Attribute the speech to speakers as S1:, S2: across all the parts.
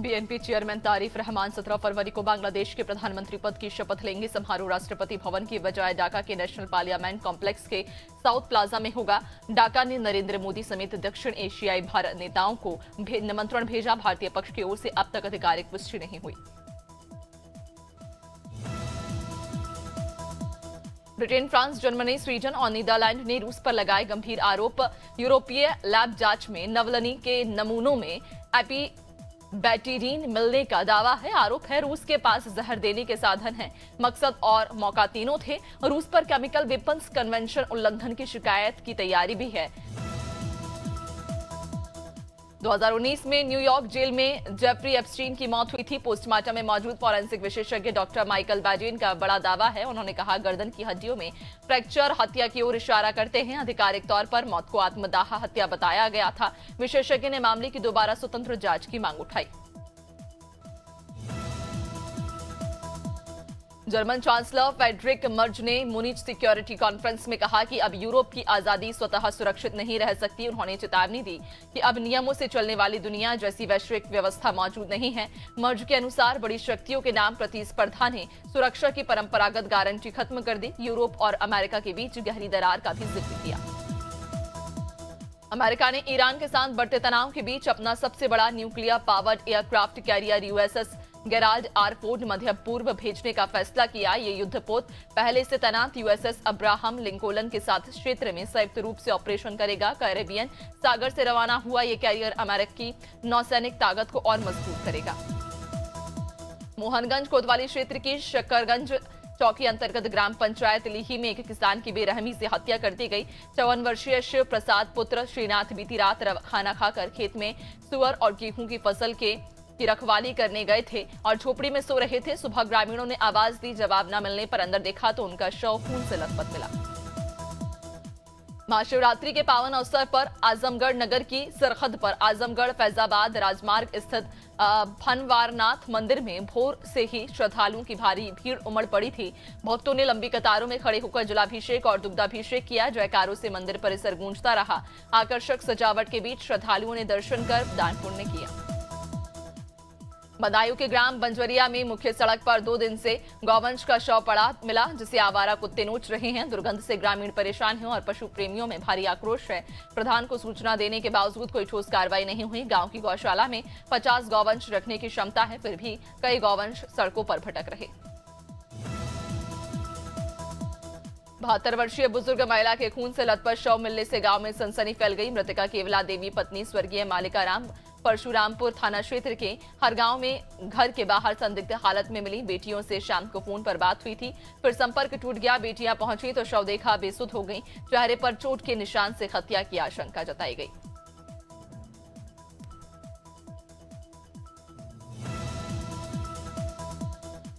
S1: BNP chairman Tariq Rahman 17 फरवरी को बांग्लादेश के प्रधानमंत्री पद की शपथ लेंगे। समारोह राष्ट्रपति भवन की बजाय ढाका के नेशनल पार्लियामेंट कॉम्प्लेक्स के साउथ प्लाजा में होगा। ढाका ने नरेंद्र मोदी समेत दक्षिण एशियाई भारत नेताओं को निमंत्रण भेजा। भारतीय पक्ष की ओर से अब तक आधिकारिक पुष्टि नहीं हुई। ब्रिटेन, फ्रांस, जर्मनी, स्वीडन और नीदरलैंड ने रूस पर लगाए गंभीर आरोप। यूरोपीय लैब जांच में नवलनी के नमूनों में एपीबैक्टीरिन मिलने का दावा है। आरोप है रूस के पास जहर देने के साधन हैं। मकसद और मौका तीनों थे। रूस पर केमिकल वेपन्स कन्वेंशन उल्लंघन की शिकायत की तैयारी भी है। 2019 में न्यूयॉर्क जेल में जेफरी एप्स्टीन की मौत हुई थी। पोस्टमार्टम में मौजूद फॉरेंसिक विशेषज्ञ डॉक्टर माइकल बैजेन का बड़ा दावा है। उन्होंने कहा, गर्दन की हड्डियों में फ्रैक्चर हत्या की ओर इशारा करते हैं। आधिकारिक तौर पर मौत को आत्मदाह हत्या बताया गया था। विशेषज्ञ ने मामले की दोबारा स्वतंत्र जांच की मांग उठाई। जर्मन चांसलर फ्रेडरिक मर्ज ने मुनीच सिक्योरिटी कॉन्फ्रेंस में कहा कि अब यूरोप की आजादी स्वतः सुरक्षित नहीं रह सकती। उन्होंने चेतावनी दी कि अब नियमों से चलने वाली दुनिया जैसी वैश्विक व्यवस्था मौजूद नहीं है। मर्ज के अनुसार बड़ी शक्तियों के नाम प्रतिस्पर्धा ने सुरक्षा की परंपरागत गारंटी खत्म कर दी। यूरोप और अमेरिका के बीच गहरी दरार का भी जिक्र किया। अमेरिका ने ईरान के साथ बढ़ते तनाव के बीच अपना सबसे बड़ा nuclear powered aircraft carrier USS Gerald R Ford मध्य पूर्व भेजने का फैसला किया। ये युद्धपोत पहले से तैनात यूएसएस अब्राहम लिंकोलन के साथ क्षेत्र में संयुक्त रूप से ऑपरेशन करेगा। कैरेबियन सागर से रवाना हुआ ये कैरियर अमेरिकी नौसैनिक ताकत को और मजबूत करेगा। मोहनगंज कोतवाली क्षेत्र की शकरगंज चौकी अंतर्गत ग्राम पंचायत लीही में एक किसान की बेरहमी से हत्या कर दी गई। 54 वर्षीय शिव प्रसाद पुत्र श्रीनाथ बीती रात खाना खाकर खेत में सुअर और गेहूं की फसल की रखवाली करने गए थे और झोपड़ी में सो रहे थे। सुबह ग्रामीणों ने आवाज दी। जवाब न मिलने पर अंदर देखा तो उनका शव खून से लथपथ मिला। महाशिवरात्रि के पावन अवसर पर आजमगढ़ नगर की सरहद पर आजमगढ़ फैजाबाद राजमार्ग स्थित भनवारनाथ मंदिर में भोर से ही श्रद्धालुओं की भारी भीड़ उमड़ पड़ी थी। भक्तों ने लंबी कतारों में खड़े होकर जलाभिषेक और दुग्धाभिषेक किया। जयकारों से मंदिर परिसर गूंजता रहा। आकर्षक सजावट के बीच श्रद्धालुओं ने दर्शन कर दान पुण्य किया। बदायूं के ग्राम बंजवरिया में मुख्य सड़क पर 2 दिन से गौवंश का शव पड़ा मिला, जिसे आवारा कुत्ते नोच रहे हैं। दुर्गंध से ग्रामीण परेशान हैं और पशु प्रेमियों में भारी आक्रोश है। प्रधान को सूचना देने के बावजूद कोई ठोस कार्रवाई नहीं हुई। गांव की गौशाला में 50 गौवंश रखने की क्षमता है, फिर भी कई गौवंश सड़कों पर भटक रहे। 72 वर्षीय बुजुर्ग महिला के खून से लथपथ शव मिलने से गांव में सनसनी फैल गई। मृतका केवला देवी पत्नी स्वर्गीय मालिकाराम परशुरामपुर थाना क्षेत्र के हर गांव में घर के बाहर संदिग्ध हालत में मिली। बेटियों से शाम को फोन पर बात हुई थी, फिर संपर्क टूट गया। बेटियां पहुंची तो शव देखा बेसुध हो गईं। चेहरे पर चोट के निशान से हत्या की आशंका जताई गई।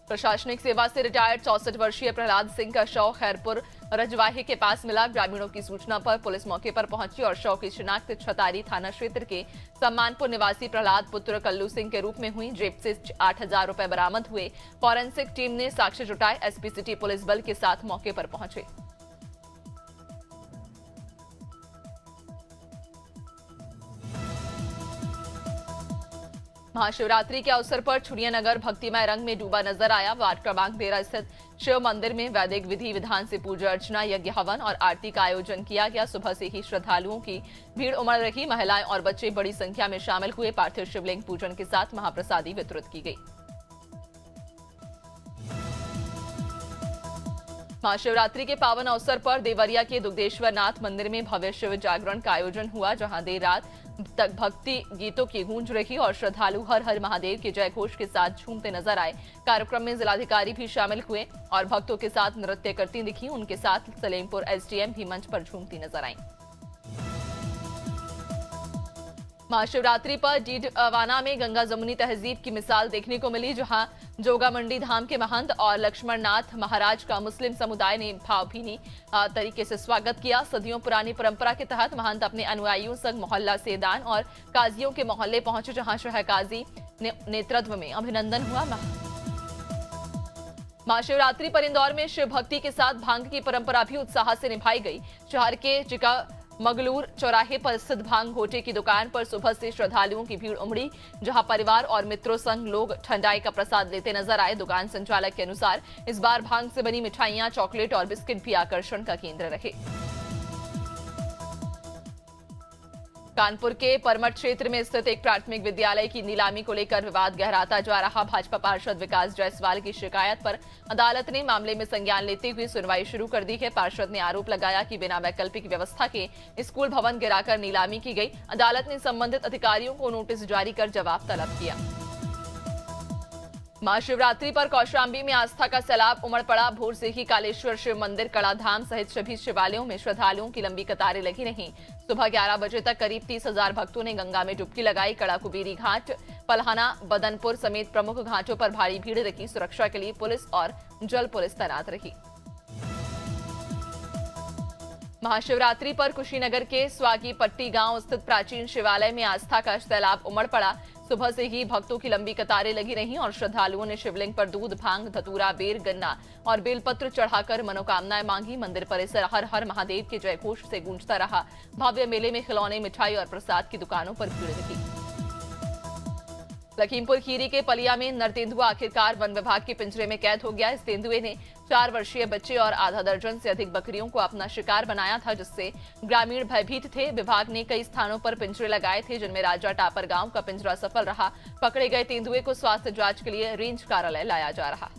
S1: प्रशासनिक सेवा से रिटायर्ड 64 वर्षीय प्रहलाद सिंह का शव खैरपुर रजवाहे के पास मिला। ग्रामीणों की सूचना पर पुलिस मौके पर पहुंची और शव की शिनाख्त छतारी थाना क्षेत्र के सम्मानपुर निवासी प्रहलाद पुत्र कल्लू सिंह के रूप में हुई। जेब से 8,000 रुपए बरामद हुए। फॉरेंसिक टीम ने साक्ष्य जुटाए। एसपी सिटी पुलिस बल के साथ मौके पर पहुंचे। महाशिवरात्रि के अवसर पर छुड़ियानगर भक्तिमय रंग में डूबा नजर आया। वार्ड क्रमांक 13 स्थित शिव मंदिर में वैदिक विधि विधान से पूजा अर्चना, यज्ञ, हवन और आरती का आयोजन किया गया। सुबह से ही श्रद्धालुओं की भीड़ उमड़ रही। महिलाएं और बच्चे बड़ी संख्या में शामिल हुए। पार्थिव शिवलिंग पूजन के साथ महाप्रसादी वितरित की गई। महाशिवरात्रि के पावन अवसर पर देवरिया के दुग्धेश्वर नाथ मंदिर में भव्य शिव जागरण का आयोजन हुआ, जहां देर रात तक भक्ति गीतों की गूंज रही और श्रद्धालु हर हर महादेव के जय घोष के साथ झूमते नजर आए। कार्यक्रम में जिलाधिकारी भी शामिल हुए और भक्तों के साथ नृत्य करती दिखी। उनके साथ सलेमपुर एसडीएम भी मंच पर झूमती नजर आई। महाशिवरात्रि पर डीडवाना में गंगा जमुनी तहजीब की मिसाल देखने को मिली, जहां जोगा मंडी धाम के महंत और लक्ष्मण नाथ महाराज का मुस्लिम समुदाय ने भावभीनी तरीके से स्वागत किया। सदियों पुरानी परंपरा के तहत महंत अपने अनुयायियों संग मोहल्ला सेदान और काजियों के मोहल्ले पहुंचे, जहां शहर काजी नेतृत्व में अभिनंदन हुआ। महाशिवरात्रि पर इंदौर में शिव भक्ति के साथ भांग की परंपरा भी उत्साह से निभाई गई। शहर के चिका मंगलूर चौराहे पर स्थित भांग घोटे की दुकान पर सुबह से श्रद्धालुओं की भीड़ उमड़ी, जहां परिवार और मित्रों संग लोग ठंडाई का प्रसाद लेते नजर आए। दुकान संचालक के अनुसार इस बार भांग से बनी मिठाइयां, चॉकलेट और बिस्किट भी आकर्षण का केंद्र रहे। कानपुर के परमठ क्षेत्र में स्थित एक प्राथमिक विद्यालय की नीलामी को लेकर विवाद गहराता जा रहा। भाजपा पार्षद विकास जायसवाल की शिकायत पर अदालत ने मामले में संज्ञान लेते हुए सुनवाई शुरू कर दी है। पार्षद ने आरोप लगाया कि बिना वैकल्पिक व्यवस्था के स्कूल भवन गिराकर नीलामी की गई। अदालत ने संबंधित अधिकारियों को नोटिस जारी कर जवाब तलब किया। महाशिवरात्रि पर कौशाम्बी में आस्था का सैलाब उमड़ पड़ा। भोर से ही कालेश्वर शिव मंदिर, कड़ाधाम सहित सभी शिवालयों में श्रद्धालुओं की लंबी कतारें लगी रहीं। सुबह 11 बजे तक करीब 30,000 भक्तों ने गंगा में डुबकी लगाई। कड़ा कुबेरी घाट, पलहाना, बदनपुर समेत प्रमुख घाटों पर भारी भीड़ रही। सुरक्षा के लिए पुलिस और जल पुलिस तैनात रही। महाशिवरात्रि पर कुशीनगर के स्वागी पट्टी गांव स्थित प्राचीन शिवालय में आस्था का सैलाब उमड़ पड़ा। सुबह से ही भक्तों की लंबी कतारें लगी रहीं और श्रद्धालुओं ने शिवलिंग पर दूध, भांग, धतूरा, बेर, गन्ना और बेलपत्र चढ़ाकर मनोकामनाएं मांगी। मंदिर परिसर हर हर महादेव के जयघोष से गूंजता रहा। भव्य मेले में खिलौने, मिठाई और प्रसाद की दुकानों पर भीड़ रही। लखीमपुर खीरी के पलिया में नर तेंदुआ आखिरकार वन विभाग के पिंजरे में कैद हो गया। इस तेंदुए ने 4 वर्षीय बच्चे और आधा दर्जन से अधिक बकरियों को अपना शिकार बनाया था, जिससे ग्रामीण भयभीत थे। विभाग ने कई स्थानों पर पिंजरे लगाए थे, जिनमें राजा टापर गांव का पिंजरा सफल रहा। पकड़े गए तेंदुए को स्वास्थ्य जांच के लिए रेंज कार्यालय लाया जा रहा।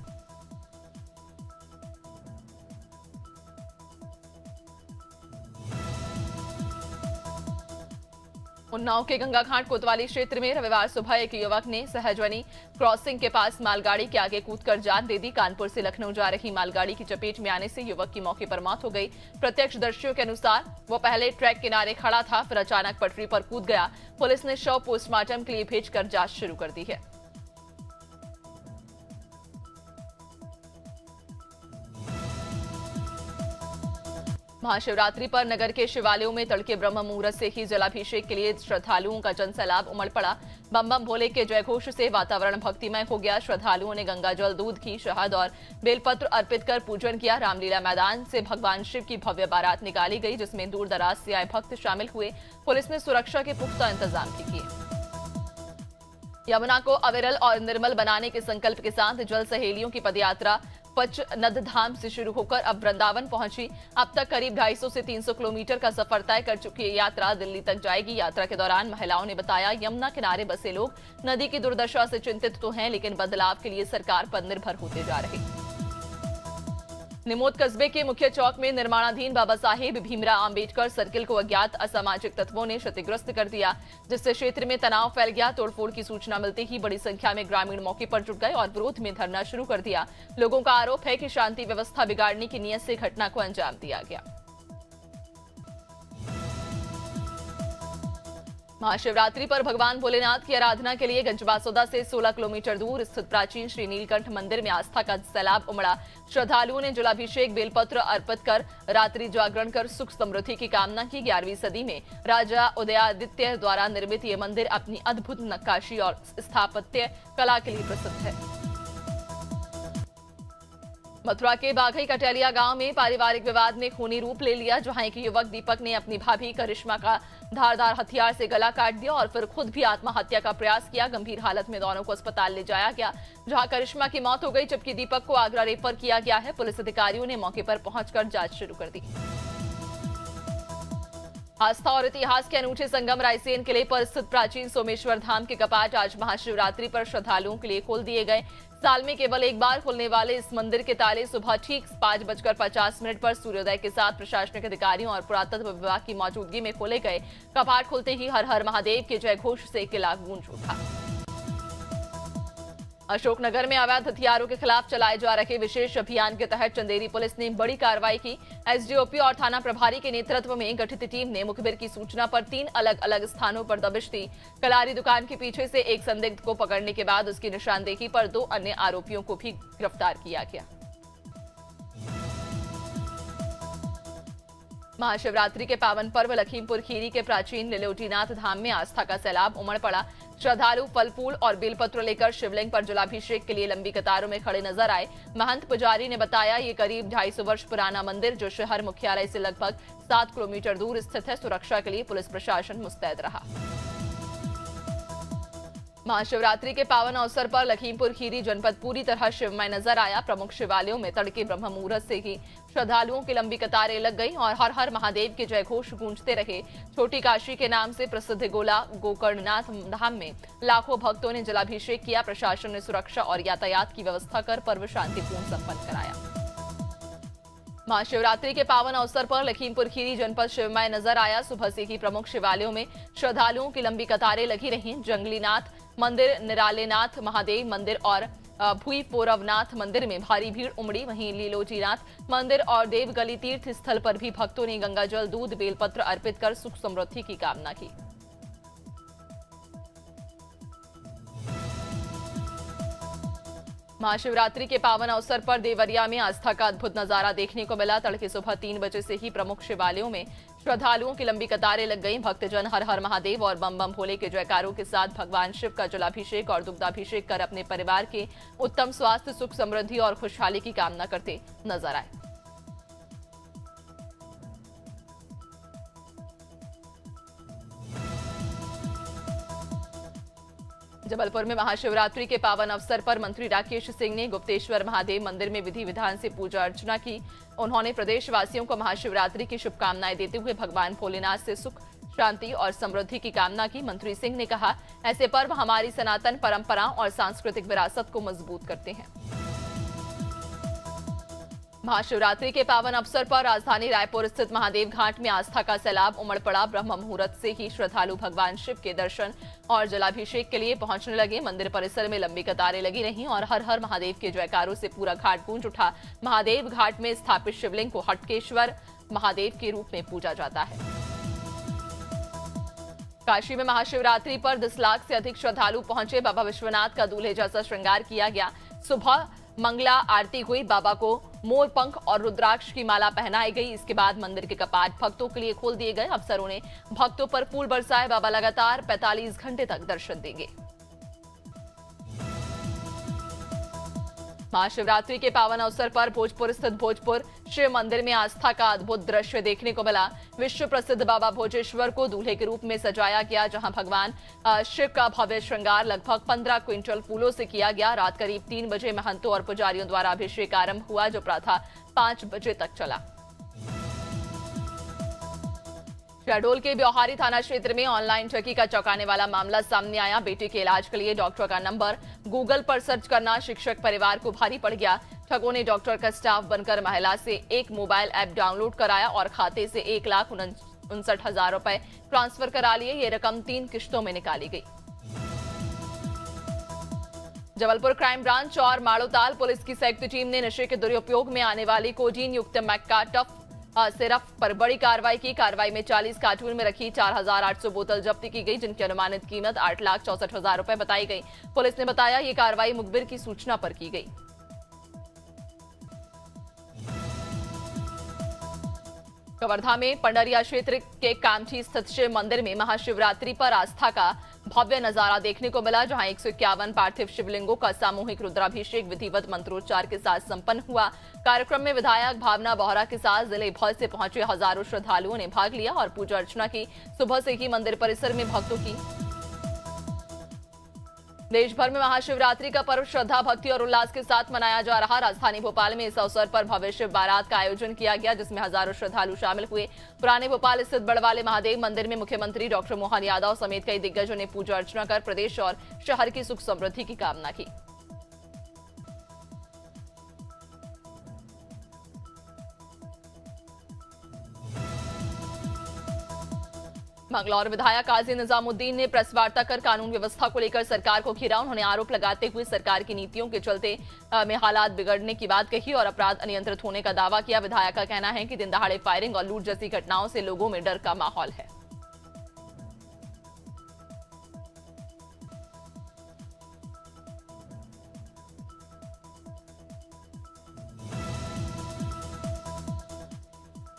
S1: उन्नाव के गंगा घाट कोतवाली क्षेत्र में रविवार सुबह एक युवक ने सहजवनी क्रॉसिंग के पास मालगाड़ी के आगे कूदकर जान दे दी। कानपुर से लखनऊ जा रही मालगाड़ी की चपेट में आने से युवक की मौके पर मौत हो गई। प्रत्यक्षदर्शियों के अनुसार वो पहले ट्रैक किनारे खड़ा था, फिर अचानक पटरी पर कूद गया। पुलिस ने शव पोस्टमार्टम के लिए भेजकर जांच शुरू कर दी है। महाशिवरात्रि पर नगर के शिवालयों में तड़के ब्रह्म मुहूर्त से ही जलाभिषेक के लिए श्रद्धालुओं का जनसैलाब उमड़ पड़ा। बम बम भोले के जयघोष से वातावरण भक्तिमय हो गया। श्रद्धालुओं ने गंगाजल, दूध, घी, शहद और बेलपत्र अर्पित कर पूजन किया। रामलीला मैदान से भगवान शिव की भव्य बारात निकाली गई, जिसमें दूर दराज से आए भक्त शामिल हुए। पुलिस ने सुरक्षा के पुख्ता इंतजाम भी किए। यमुना को अविरल और निर्मल बनाने के संकल्प के साथ जल सहेलियों की पदयात्रा पचनद धाम से शुरू होकर अब वृंदावन पहुंची। अब तक करीब 250 से 300 किलोमीटर का सफर तय कर चुकी ये यात्रा दिल्ली तक जाएगी। यात्रा के दौरान महिलाओं ने बताया, यमुना किनारे बसे लोग नदी की दुर्दशा से चिंतित तो हैं, लेकिन बदलाव के लिए सरकार पर निर्भर होते जा रहे। निमोद कस्बे के मुख्य चौक में निर्माणाधीन बाबा साहेब भीमराव अंबेडकर सर्किल को अज्ञात असामाजिक तत्वों ने क्षतिग्रस्त कर दिया, जिससे क्षेत्र में तनाव फैल गया। तोड़फोड़ की सूचना मिलते ही बड़ी संख्या में ग्रामीण मौके पर जुट गए और विरोध में धरना शुरू कर दिया। लोगों का आरोप है कि शांति व्यवस्था बिगाड़ने की नीयत से घटना को अंजाम दिया गया। महाशिवरात्रि पर भगवान भोलेनाथ की आराधना के लिए गंजबासौदा से 16 किलोमीटर दूर स्थित प्राचीन श्री नीलकंठ मंदिर में आस्था का सैलाब उमड़ा। श्रद्धालुओं ने जलाभिषेक, बेलपत्र अर्पित कर रात्रि जागरण कर सुख समृद्धि की कामना की। 11वीं सदी में राजा उदयादित्य द्वारा निर्मित ये मंदिर अपनी अद्भुत नक्काशी और स्थापत्य कला के लिए प्रसिद्ध है। मथुरा के बाघई कटेलिया गांव में पारिवारिक विवाद ने खूनी रूप ले लिया, जहां एक युवक दीपक ने अपनी भाभी करिश्मा का धारदार हथियार से गला काट दिया और फिर खुद भी आत्महत्या का प्रयास किया। गंभीर हालत में दोनों को अस्पताल ले जाया गया, जहां करिश्मा की मौत हो गई, जबकि दीपक को आगरा रेफर किया गया है। पुलिस अधिकारियों ने मौके पर पहुंचकर जांच शुरू कर दी। आस्था और इतिहास के अनूठे संगम रायसेन किले पर स्थित प्राचीन सोमेश्वर धाम के कपाट आज महाशिवरात्रि पर श्रद्धालुओं के लिए खोल दिए गए। साल में केवल एक बार खुलने वाले इस मंदिर के ताले सुबह ठीक 5:50 पर सूर्योदय के साथ प्रशासनिक अधिकारियों और पुरातत्व विभाग की मौजूदगी में खोले गए। कपाट खुलते ही हर हर महादेव के जयघोष से किला गूंज उठा। अशोकनगर में अवैध हथियारों के खिलाफ चलाए जा रहे विशेष अभियान के तहत चंदेरी पुलिस ने बड़ी कार्रवाई की। एसडीओपी और थाना प्रभारी के नेतृत्व में गठित टीम ने मुखबिर की सूचना पर 3 अलग अलग स्थानों पर दबिश दी। कलारी दुकान के पीछे से एक संदिग्ध को पकड़ने के बाद उसकी निशानदेही पर 2 अन्य आरोपियों को भी गिरफ्तार किया गया। महाशिवरात्रि के पावन पर्व लखीमपुर खीरी के प्राचीन लिलोटीनाथ धाम में आस्था का सैलाब उमड़ पड़ा। श्रद्धालु फल फूल और बेलपत्र लेकर शिवलिंग पर जलाभिषेक के लिए लंबी कतारों में खड़े नजर आए। महंत पुजारी ने बताया, ये करीब 250 वर्ष पुराना मंदिर जो शहर मुख्यालय से लगभग 7 किलोमीटर दूर स्थित है। सुरक्षा के लिए पुलिस प्रशासन मुस्तैद रहा। महाशिवरात्रि के पावन अवसर पर लखीमपुर खीरी जनपद पूरी तरह शिवमय नजर आया। प्रमुख शिवालयों में तड़के ब्रह्म मुहूर्त से ही श्रद्धालुओं की लंबी कतारें लग गई और हर हर महादेव के जय घोष गूंजते रहे। छोटी काशी के नाम से प्रसिद्ध गोकर्णनाथ धाम में लाखों भक्तों ने जलाभिषेक किया। प्रशासन ने सुरक्षा और यातायात की व्यवस्था कर पर्व शांतिपूर्ण संपन्न कराया। महाशिवरात्रि के पावन अवसर पर लखीमपुर खीरी जनपद शिवमय नजर आया। सुबह से ही प्रमुख शिवालयों में श्रद्धालुओं की लंबी कतारें लगी रहीं। जंगलीनाथ मंदिर, निरालेनाथ महादेव मंदिर और भूईपोरवनाथ मंदिर में भारी भीड़ उमड़ी। वहीं लीलोजीनाथ मंदिर और देवगली तीर्थ स्थल पर भी भक्तों ने गंगाजल, दूध, बेलपत्र अर्पित कर सुख समृद्धि की कामना की। महाशिवरात्रि के पावन अवसर पर देवरिया में आस्था का अद्भुत नजारा देखने को मिला। तड़के सुबह 3 बजे से ही प्रमुख शिवालयों में श्रद्धालुओं की लंबी कतारें लग गईं। भक्तजन हर हर महादेव और बम बम भोले के जयकारों के साथ भगवान शिव का जलाभिषेक और दुग्धाभिषेक कर अपने परिवार के उत्तम स्वास्थ्य, सुख समृद्धि और खुशहाली की कामना करते नजर आए। जबलपुर में महाशिवरात्रि के पावन अवसर पर मंत्री राकेश सिंह ने गुप्तेश्वर महादेव मंदिर में विधि विधान से पूजा अर्चना की। उन्होंने प्रदेशवासियों को महाशिवरात्रि की शुभकामनाएं देते हुए भगवान भोलेनाथ से सुख, शांति और समृद्धि की कामना की। मंत्री सिंह ने कहा, ऐसे पर्व हमारी सनातन परंपरा और सांस्कृतिक विरासत को मजबूत करते हैं। महाशिवरात्रि के पावन अवसर पर राजधानी रायपुर स्थित महादेव घाट में आस्था का सैलाब उमड़ पड़ा। ब्रह्म मुहूर्त से ही श्रद्धालु भगवान शिव के दर्शन और जलाभिषेक के लिए पहुंचने लगे। मंदिर परिसर में लंबी कतारें लगी रहीं और हर हर महादेव के जयकारों से पूरा घाट गूंज उठा। महादेव घाट में स्थापित शिवलिंग को हटकेश्वर महादेव के रूप में पूजा जाता है। काशी में महाशिवरात्रि पर 10 लाख से अधिक श्रद्धालु पहुंचे। बाबा विश्वनाथ का दूल्हे जैसा श्रृंगार किया गया। सुबह मंगला आरती हुई। बाबा को मोर पंख और रुद्राक्ष की माला पहनाई गई। इसके बाद मंदिर के कपाट भक्तों के लिए खोल दिए गए। अफसरों ने भक्तों पर फूल बरसाए। बाबा लगातार 45 घंटे तक दर्शन देंगे। महाशिवरात्रि के पावन अवसर पर भोजपुर स्थित भोजपुर शिव मंदिर में आस्था का अद्भुत दृश्य देखने को मिला। विश्व प्रसिद्ध बाबा भोजेश्वर को दूल्हे के रूप में सजाया गया, जहां भगवान शिव का भव्य श्रृंगार लगभग 15 क्विंटल फूलों से किया गया। रात करीब 3 बजे महंतों और पुजारियों द्वारा अभिषेक आरंभ हुआ, जो प्रातः 5 बजे तक चला। शहडोल के ब्यौहारी थाना क्षेत्र में ऑनलाइन ठगी का चौंकाने वाला मामला सामने आया। बेटे के इलाज के लिए डॉक्टर का नंबर गूगल पर सर्च करना शिक्षक परिवार को भारी पड़ गया। ठगों ने डॉक्टर का स्टाफ बनकर महिला से एक मोबाइल ऐप डाउनलोड कराया और खाते से 1,59,000 रुपए ट्रांसफर करा लिए। ये रकम 3 किश्तों में निकाली गई। जबलपुर क्राइम ब्रांच और माड़ोताल पुलिस की संयुक्त टीम ने नशे के दुरुपयोग में आने वाली कोडीन युक्त मैक्का टफ सिरप पर बड़ी कार्रवाई की। कार्रवाई में 40 कार्टून में रखी 4,800 बोतल जब्त की गई, जिनकी अनुमानित कीमत 8,64,000 रुपए बताई गई। पुलिस ने बताया, ये कार्रवाई मुखबिर की सूचना पर की गई। कवर्धा में पंडरिया क्षेत्र के कामठी स्थित शिव मंदिर में महाशिवरात्रि पर आस्था का भव्य नजारा देखने को मिला, जहां 151 पार्थिव शिवलिंगों का सामूहिक रुद्राभिषेक विधिवत मंत्रोच्चार के साथ संपन्न हुआ। कार्यक्रम में विधायक भावना बोहरा के साथ जिले भर से पहुंचे हजारों श्रद्धालुओं ने भाग लिया और पूजा अर्चना की। सुबह से ही मंदिर परिसर में भक्तों की देश भर में महाशिवरात्रि का पर्व श्रद्धा, भक्ति और उल्लास के साथ मनाया जा रहा। राजधानी भोपाल में इस अवसर पर भव्य शिव बारात का आयोजन किया गया, जिसमें हजारों श्रद्धालु शामिल हुए। पुराने भोपाल स्थित बड़वाले महादेव मंदिर में मुख्यमंत्री डॉक्टर मोहन यादव समेत कई दिग्गजों ने पूजा अर्चना कर प्रदेश और शहर की सुख समृद्धि की कामना की। मंगलौर विधायक काजी निजामुद्दीन ने प्रेस वार्ता कर कानून व्यवस्था को लेकर सरकार को घेरा। उन्होंने आरोप लगाते हुए सरकार की नीतियों के चलते में हालात बिगड़ने की बात कही और अपराध अनियंत्रित होने का दावा किया। विधायक का कहना है कि दिन दहाड़े फायरिंग और लूट जैसी घटनाओं से लोगों में डर का माहौल है।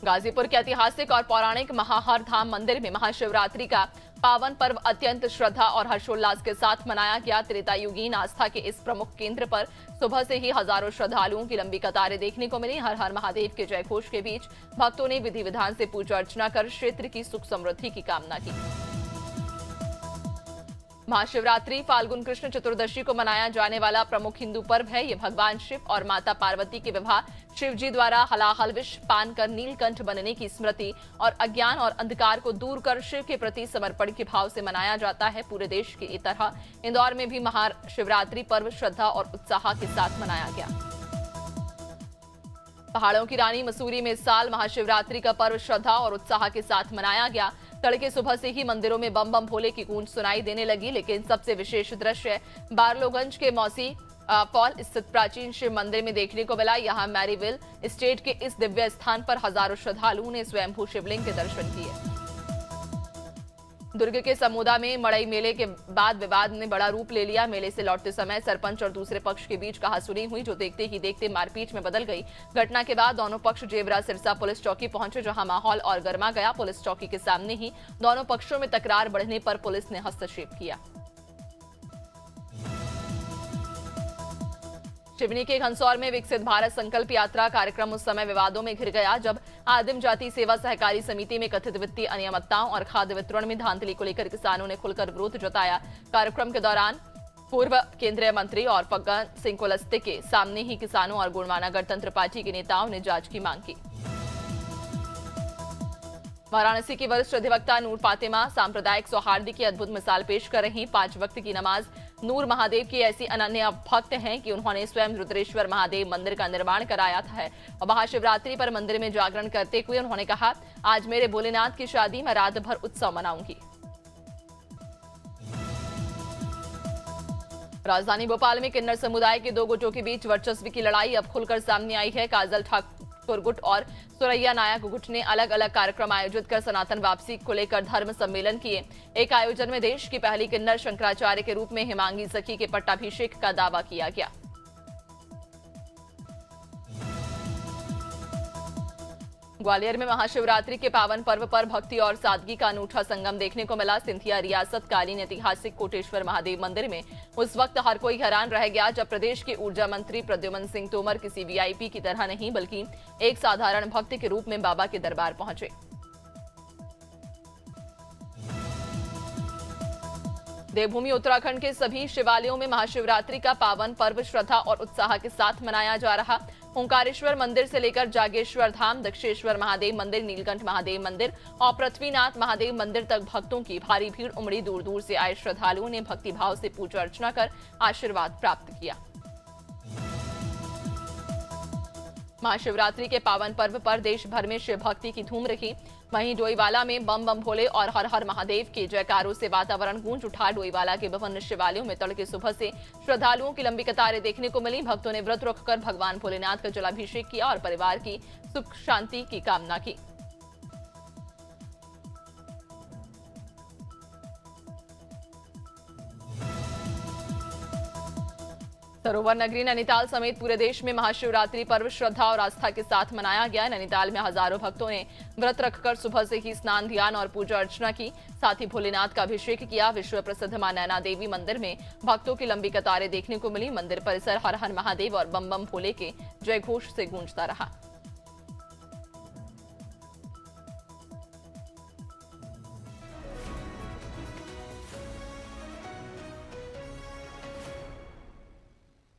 S1: गाजीपुर के ऐतिहासिक और पौराणिक महाहर धाम मंदिर में महाशिवरात्रि का पावन पर्व अत्यंत श्रद्धा और हर्षोल्लास के साथ मनाया गया। त्रेतायुगीन आस्था के इस प्रमुख केंद्र पर सुबह से ही हजारों श्रद्धालुओं की लंबी कतारें देखने को मिली। हर हर महादेव के जयघोष के बीच भक्तों ने विधि विधान से पूजा अर्चना कर क्षेत्र की सुख समृद्धि की कामना की। महाशिवरात्रि फाल्गुन कृष्ण चतुर्दशी को मनाया जाने वाला प्रमुख हिंदू पर्व है। ये भगवान शिव और माता पार्वती के विवाह, शिव जी द्वारा हलाहल विष पान कर नीलकंठ बनने की स्मृति और अज्ञान और अंधकार को दूर कर शिव के प्रति समर्पण के भाव से मनाया जाता है। पूरे देश की तरह इंदौर में भी महाशिवरात्रि पर्व श्रद्धा और उत्साह के साथ मनाया गया। पहाड़ों की रानी मसूरी में इस साल महाशिवरात्रि का पर्व श्रद्धा और उत्साह के साथ मनाया गया। तड़के सुबह से ही मंदिरों में बम बम भोले की गूंज सुनाई देने लगी, लेकिन सबसे विशेष दृश्य बारलोगंज के मौसी फॉल स्थित प्राचीन शिव मंदिर में देखने को मिला। यहाँ मैरीविल स्टेट के इस दिव्य स्थान पर हजारों श्रद्धालुओं ने स्वयंभू शिवलिंग के दर्शन किए। दुर्ग के समोदा में मड़ई मेले के बाद विवाद ने बड़ा रूप ले लिया। मेले से लौटते समय सरपंच और दूसरे पक्ष के बीच कहासुनी हुई, जो देखते ही देखते मारपीट में बदल गई। घटना के बाद दोनों पक्ष जेबरा सिरसा पुलिस चौकी पहुंचे, जहां माहौल और गर्मा गया। पुलिस चौकी के सामने ही दोनों पक्षों में तकरार बढ़ने पर पुलिस ने हस्तक्षेप किया। सिवनी के घनसौर में विकसित भारत संकल्प यात्रा कार्यक्रम उस समय विवादों में घिर गया, जब आदिम जाति सेवा सहकारी समिति में कथित वित्तीय अनियमितताओं और खाद्य वितरण में धांधली को लेकर किसानों ने खुलकर विरोध जताया। कार्यक्रम के दौरान पूर्व केंद्रीय मंत्री और फग्गन सिंह कुलस्ते के सामने ही किसानों और गुणमाना गणतंत्र पार्टी के नेताओं ने जांच की मांग की। वाराणसी की वरिष्ठ अधिवक्ता नूर फातिमा सांप्रदायिक सौहार्द की अद्भुत मिसाल पेश कर रही। 5 वक्त की नमाज नूर महादेव की ऐसी अनन्य भक्त हैं कि उन्होंने स्वयं रुद्रेश्वर महादेव मंदिर का निर्माण कराया था और महाशिवरात्रि पर मंदिर में जागरण करते हुए उन्होंने कहा, आज मेरे भोलेनाथ की शादी, मैं रात भर उत्सव मनाऊंगी। राजधानी भोपाल में किन्नर समुदाय के 2 गुटों के बीच वर्चस्व की लड़ाई अब खुलकर सामने आई है। काजल ठाकुर गुट और सुरैया नायक गुट ने अलग अलग कार्यक्रम आयोजित कर सनातन वापसी को लेकर धर्म सम्मेलन किए। एक आयोजन में देश की पहली किन्नर शंकराचार्य के रूप में हिमांगी सखी के पट्टाभिषेक का दावा किया गया। ग्वालियर में महाशिवरात्रि के पावन पर्व पर भक्ति और सादगी का अनूठा संगम देखने को मिला। सिंधिया रियासत कालीन ऐतिहासिक कोटेश्वर महादेव मंदिर में उस वक्त हर कोई हैरान रह गया, जब प्रदेश के ऊर्जा मंत्री प्रद्युमन सिंह तोमर किसी वीआईपी की तरह नहीं, बल्कि एक साधारण भक्त के रूप में बाबा के दरबार पहुंचे। देवभूमि उत्तराखंड के सभी शिवालयों में महाशिवरात्रि का पावन पर्व श्रद्धा और उत्साह के साथ मनाया जा रहा। ओंकारेश्वर मंदिर से लेकर जागेश्वर धाम, दक्षेश्वर महादेव मंदिर, नीलकंठ महादेव मंदिर और पृथ्वीनाथ महादेव मंदिर तक भक्तों की भारी भीड़ उमड़ी। दूर दूर से आए श्रद्धालुओं ने भक्तिभाव से पूजा अर्चना कर आशीर्वाद प्राप्त किया। महाशिवरात्रि के पावन पर्व पर देश भर में शिव भक्ति की धूम रही। वहीं डोईवाला में बम बम भोले और हर हर महादेव के जयकारों से वातावरण गूंज उठा। डोईवाला के विभिन्न शिवालयों में तड़के सुबह से श्रद्धालुओं की लंबी कतारें देखने को मिली। भक्तों ने व्रत रखकर भगवान भोलेनाथ का जलाभिषेक किया और परिवार की सुख शांति की कामना की। सरोवर नगरी नैनीताल समेत पूरे देश में महाशिवरात्रि पर्व श्रद्धा और आस्था के साथ मनाया गया। नैनीताल में हजारों भक्तों ने व्रत रखकर सुबह से ही स्नान, ध्यान और पूजा अर्चना की, साथ ही भोलेनाथ का अभिषेक किया। विश्व प्रसिद्ध मां नैना देवी मंदिर में भक्तों की लंबी कतारें देखने को मिली। मंदिर परिसर हर हर महादेव और बम बम भोले के जयघोष से गूंजता रहा।